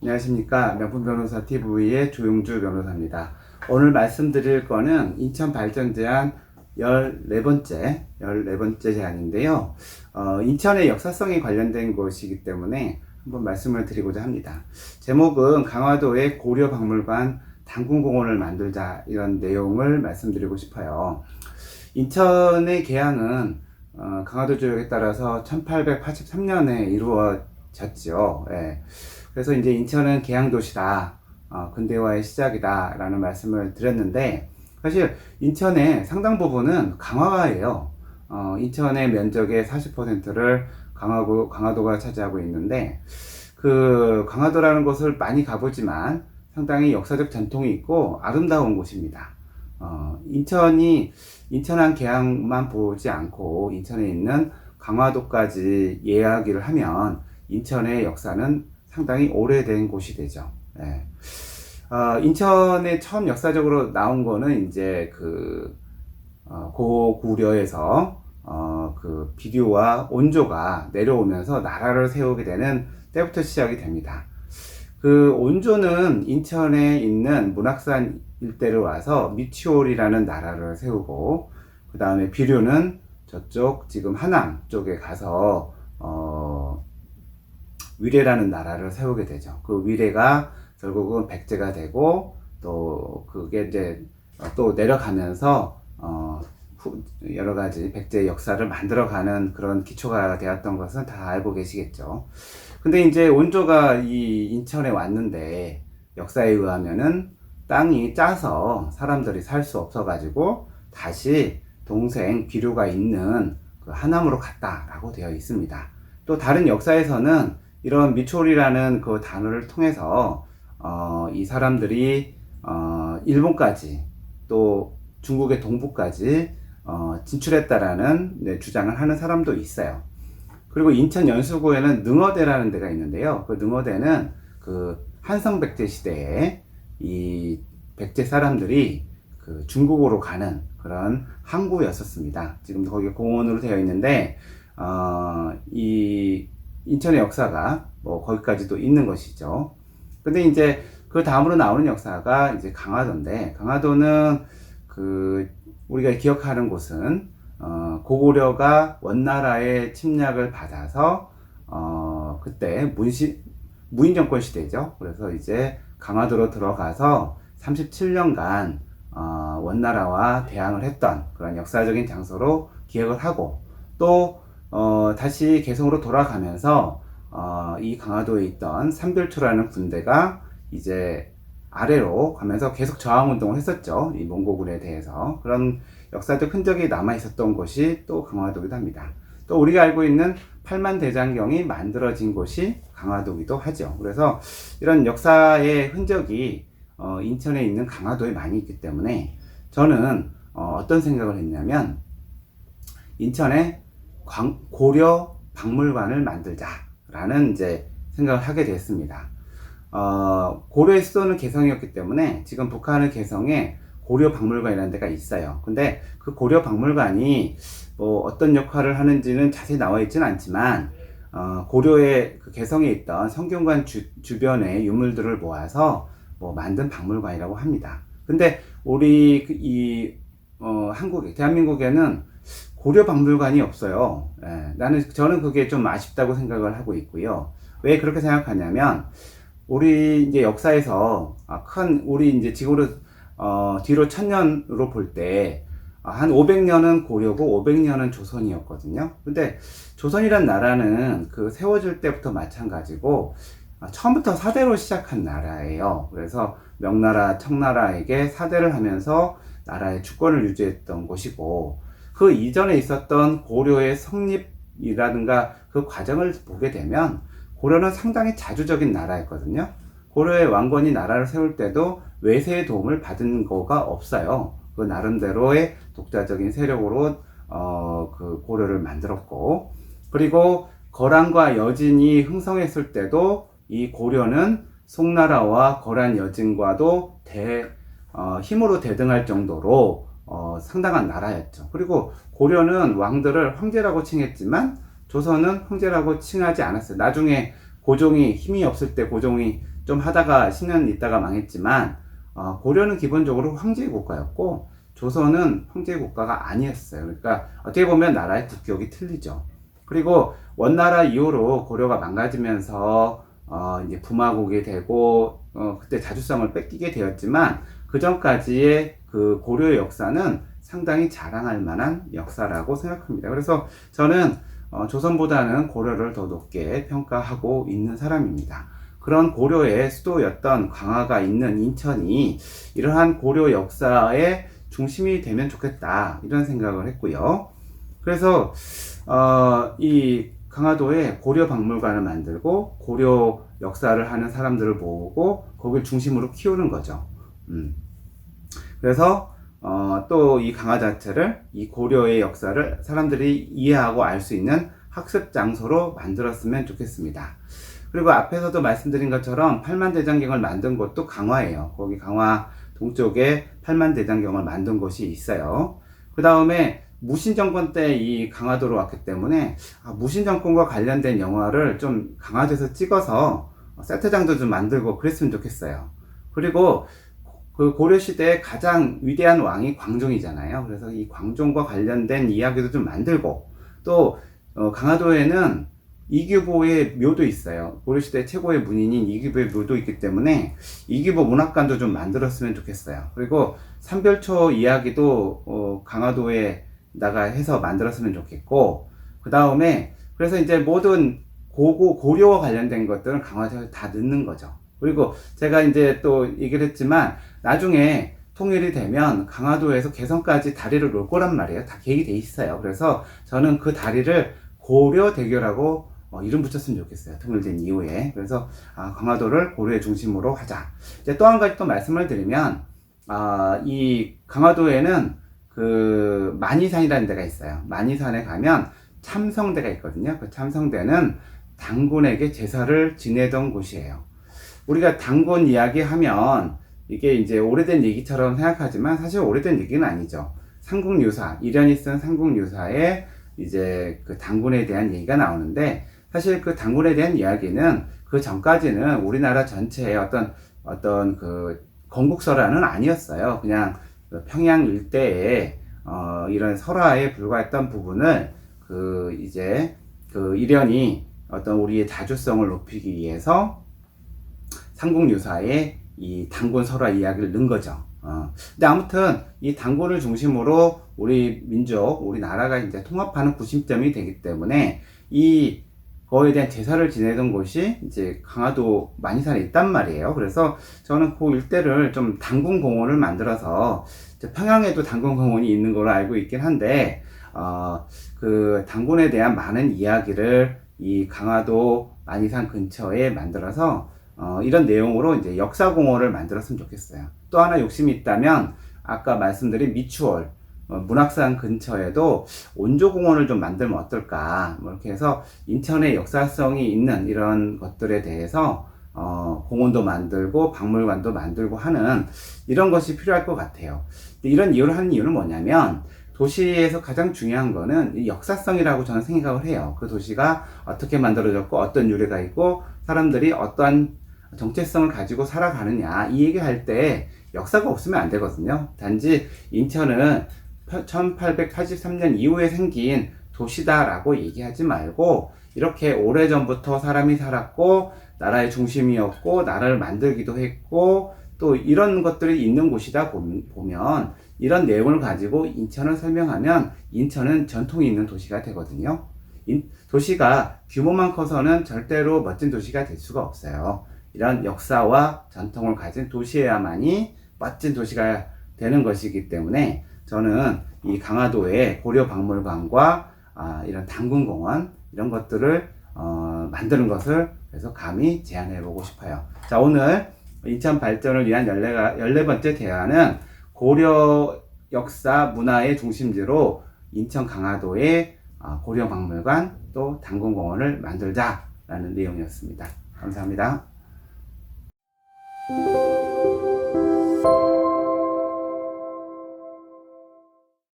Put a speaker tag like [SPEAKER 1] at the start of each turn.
[SPEAKER 1] 안녕하십니까. 명품변호사 TV의 조용주 변호사입니다. 오늘 말씀드릴 거는 인천발전제안 14번째 제안인데요. 인천의 역사성에 관련된 것이기 때문에 한번 말씀을 드리고자 합니다. 제목은 강화도의 고려박물관 당군공원을 만들자, 이런 내용을 말씀드리고 싶어요. 인천의 개항은 강화도 조약에 따라서 1883년에 이루어졌죠. 예. 그래서 이제 인천은 개항도시다, 근대화의 시작이다 라는 말씀을 드렸는데, 사실 인천의 상당 부분은 강화가예요. 인천의 면적의 40%를 강화도가 차지하고 있는데, 그 강화도라는 곳을 많이 가보지만 상당히 역사적 전통이 있고 아름다운 곳입니다. 인천한 개항만 보지 않고 인천에 있는 강화도까지 이야기를 하면 인천의 역사는 상당히 오래된 곳이 되죠. 네. 인천에 처음 역사적으로 나온 거는 이제 고구려에서 그 비류와 온조가 내려오면서 나라를 세우게 되는 때부터 시작이 됩니다. 그 온조는 인천에 있는 문학산 일대로 와서 미추홀이라는 나라를 세우고, 그 다음에 비류는 저쪽 지금 하남 쪽에 가서 위례라는 나라를 세우게 되죠. 그 위례가 결국은 백제가 되고, 또 그게 이제 또 내려가면서 여러 가지 백제의 역사를 만들어가는 그런 기초가 되었던 것은 다 알고 계시겠죠. 근데 이제 온조가 이 인천에 왔는데 역사에 의하면은 땅이 짜서 사람들이 살 수 없어가지고 다시 동생 비류가 있는 그 하남으로 갔다라고 되어 있습니다. 또 다른 역사에서는 이런 미추홀이라는 그 단어를 통해서 이 사람들이 일본까지 또 중국의 동부까지 진출했다라는 주장을 하는 사람도 있어요. 그리고 인천 연수구에는 능어대라는 데가 있는데요. 그 능어대는 그 한성백제 시대에 이 백제 사람들이 그 중국으로 가는 그런 항구였었습니다. 지금도 거기 공원으로 되어 있는데 이 인천의 역사가 뭐 거기까지도 있는 것이죠. 근데 이제 그 다음으로 나오는 역사가 이제 강화도인데, 강화도는 그 우리가 기억하는 곳은 고구려가 원나라의 침략을 받아서 그때 무인 정권 시대죠. 그래서 이제 강화도로 들어가서 37년간 원나라와 대항을 했던 그런 역사적인 장소로 기억을 하고, 또 다시 개성으로 돌아가면서 이 강화도에 있던 삼별초라는 군대가 이제 아래로 가면서 계속 저항운동을 했었죠. 이 몽고군에 대해서. 그런 역사적 흔적이 남아 있었던 곳이 또 강화도이기도 합니다. 또 우리가 알고 있는 팔만대장경이 만들어진 곳이 강화도이기도 하죠. 그래서 이런 역사의 흔적이 인천에 있는 강화도에 많이 있기 때문에 저는 어떤 생각을 했냐면, 인천에 고려 박물관을 만들자라는 이제 생각을 하게 됐습니다. 고려의 수도는 개성이었기 때문에 지금 북한의 개성에 고려 박물관이라는 데가 있어요. 근데 그 고려 박물관이 뭐 어떤 역할을 하는지는 자세히 나와 있지는 않지만 고려의 그 개성에 있던 성균관 주변의 유물들을 모아서 뭐 만든 박물관이라고 합니다. 근데 우리 대한민국에는 고려 박물관이 없어요. 저는 그게 좀 아쉽다고 생각을 하고 있고요. 왜 그렇게 생각하냐면, 우리 이제 역사에서 우리 이제 지구로 뒤로 1000년으로 볼 때 한 500년은 고려고 500년은 조선이었거든요. 근데 조선이란 나라는 그 세워질 때부터 마찬가지고 처음부터 사대로 시작한 나라예요. 그래서 명나라, 청나라에게 사대를 하면서 나라의 주권을 유지했던 곳이고, 그 이전에 있었던 고려의 성립이라든가 그 과정을 보게 되면 고려는 상당히 자주적인 나라였거든요. 고려의 왕건이 나라를 세울 때도 외세의 도움을 받은 거가 없어요. 그 나름대로의 독자적인 세력으로 그 고려를 만들었고, 그리고 거란과 여진이 흥성했을 때도 이 고려는 송나라와 거란 여진과도 힘으로 대등할 정도로 상당한 나라였죠. 그리고 고려는 왕들을 황제라고 칭했지만 조선은 황제라고 칭하지 않았어요. 나중에 고종이 힘이 없을 때 고종이 좀 하다가 10년 있다가 망했지만 고려는 기본적으로 황제의 국가였고 조선은 황제의 국가가 아니었어요. 그러니까 어떻게 보면 나라의 국격이 틀리죠. 그리고 원나라 이후로 고려가 망가지면서 이제 부마국이 되고 그때 자주성을 뺏기게 되었지만 그 전까지의 그 고려의 역사는 상당히 자랑할 만한 역사라고 생각합니다. 그래서 저는 조선보다는 고려를 더 높게 평가하고 있는 사람입니다. 그런 고려의 수도였던 강화가 있는 인천이 이러한 고려 역사의 중심이 되면 좋겠다 이런 생각을 했고요. 그래서 이 강화도에 고려 박물관을 만들고 고려 역사를 하는 사람들을 모으고 거길 중심으로 키우는 거죠. 그래서 또 이 강화 자체를 이 고려의 역사를 사람들이 이해하고 알 수 있는 학습 장소로 만들었으면 좋겠습니다. 그리고 앞에서도 말씀드린 것처럼 팔만대장경을 만든 곳도 강화예요. 거기 강화 동쪽에 팔만대장경을 만든 곳이 있어요. 그 다음에 무신정권 때 이 강화도로 왔기 때문에 무신정권과 관련된 영화를 좀 강화도에서 찍어서 세트장도 좀 만들고 그랬으면 좋겠어요. 그리고 그 고려시대의 가장 위대한 왕이 광종이잖아요. 그래서 이 광종과 관련된 이야기도 좀 만들고 또 강화도에는 이규보의 묘도 있어요. 고려시대 최고의 문인인 이규보의 묘도 있기 때문에 이규보 문학관도 좀 만들었으면 좋겠어요. 그리고 삼별초 이야기도 강화도에다가 해서 만들었으면 좋겠고 그 다음에 그래서 이제 모든 고려와 관련된 것들은 강화도에 다 넣는 거죠. 그리고 제가 이제 또 얘기를 했지만 나중에 통일이 되면 강화도에서 개성까지 다리를 놓을 거란 말이에요. 다 계획이 돼 있어요. 그래서 저는 그 다리를 고려대교라고 이름 붙였으면 좋겠어요. 통일된 이후에. 그래서 강화도를 고려의 중심으로 하자. 이제 또 한 가지 또 말씀을 드리면 이 강화도에는 그 만이산이라는 데가 있어요. 만이산에 가면 참성대가 있거든요. 그 참성대는 당군에게 제사를 지내던 곳이에요. 우리가 당군 이야기 하면 이게 이제 오래된 얘기처럼 생각하지만 사실 오래된 얘기는 아니죠. 삼국유사, 이련이 쓴 삼국유사에 이제 그 당군에 대한 얘기가 나오는데 사실 그 당군에 대한 이야기는 그 전까지는 우리나라 전체의 어떤 그 건국설화는 아니었어요. 그냥 그 평양 일대에 이런 설화에 불과했던 부분을 그 이제 그 이련이 어떤 우리의 자주성을 높이기 위해서 삼국유사에 이 당군 설화 이야기를 넣은 거죠. 근데 아무튼 이 당군을 중심으로 우리 민족, 우리 나라가 이제 통합하는 구심점이 되기 때문에 이 거에 대한 제사를 지내던 곳이 이제 강화도 만이산에 있단 말이에요. 그래서 저는 그 일대를 좀 당군 공원을 만들어서 평양에도 당군 공원이 있는 걸로 알고 있긴 한데 그 당군에 대한 많은 이야기를 이 강화도 만이산 근처에 만들어서 이런 내용으로 이제 역사공원을 만들었으면 좋겠어요. 또 하나 욕심이 있다면 아까 말씀드린 미추홀 문학산 근처에도 온조공원을 좀 만들면 어떨까 뭐 이렇게 해서 인천의 역사성이 있는 이런 것들에 대해서 공원도 만들고 박물관도 만들고 하는 이런 것이 필요할 것 같아요. 이런 이유를 하는 이유는 뭐냐면 도시에서 가장 중요한 거는 이 역사성이라고 저는 생각을 해요. 그 도시가 어떻게 만들어졌고 어떤 유래가 있고 사람들이 어떠한 정체성을 가지고 살아가느냐 이 얘기할 때 역사가 없으면 안 되거든요. 단지 인천은 1883년 이후에 생긴 도시다라고 얘기하지 말고 이렇게 오래전부터 사람이 살았고 나라의 중심이었고 나라를 만들기도 했고 또 이런 것들이 있는 곳이다 보면 이런 내용을 가지고 인천을 설명하면 인천은 전통이 있는 도시가 되거든요. 도시가 규모만 커서는 절대로 멋진 도시가 될 수가 없어요. 이런 역사와 전통을 가진 도시여야만이 멋진 도시가 되는 것이기 때문에 저는 이 강화도의 고려박물관과 이런 당군공원 이런 것들을 만드는 것을 그래서 감히 제안해 보고 싶어요. 자, 오늘 인천 발전을 위한 14번째 대안은 고려 역사 문화의 중심지로 인천 강화도의 고려박물관 또 당군공원을 만들자라는 내용이었습니다. 감사합니다.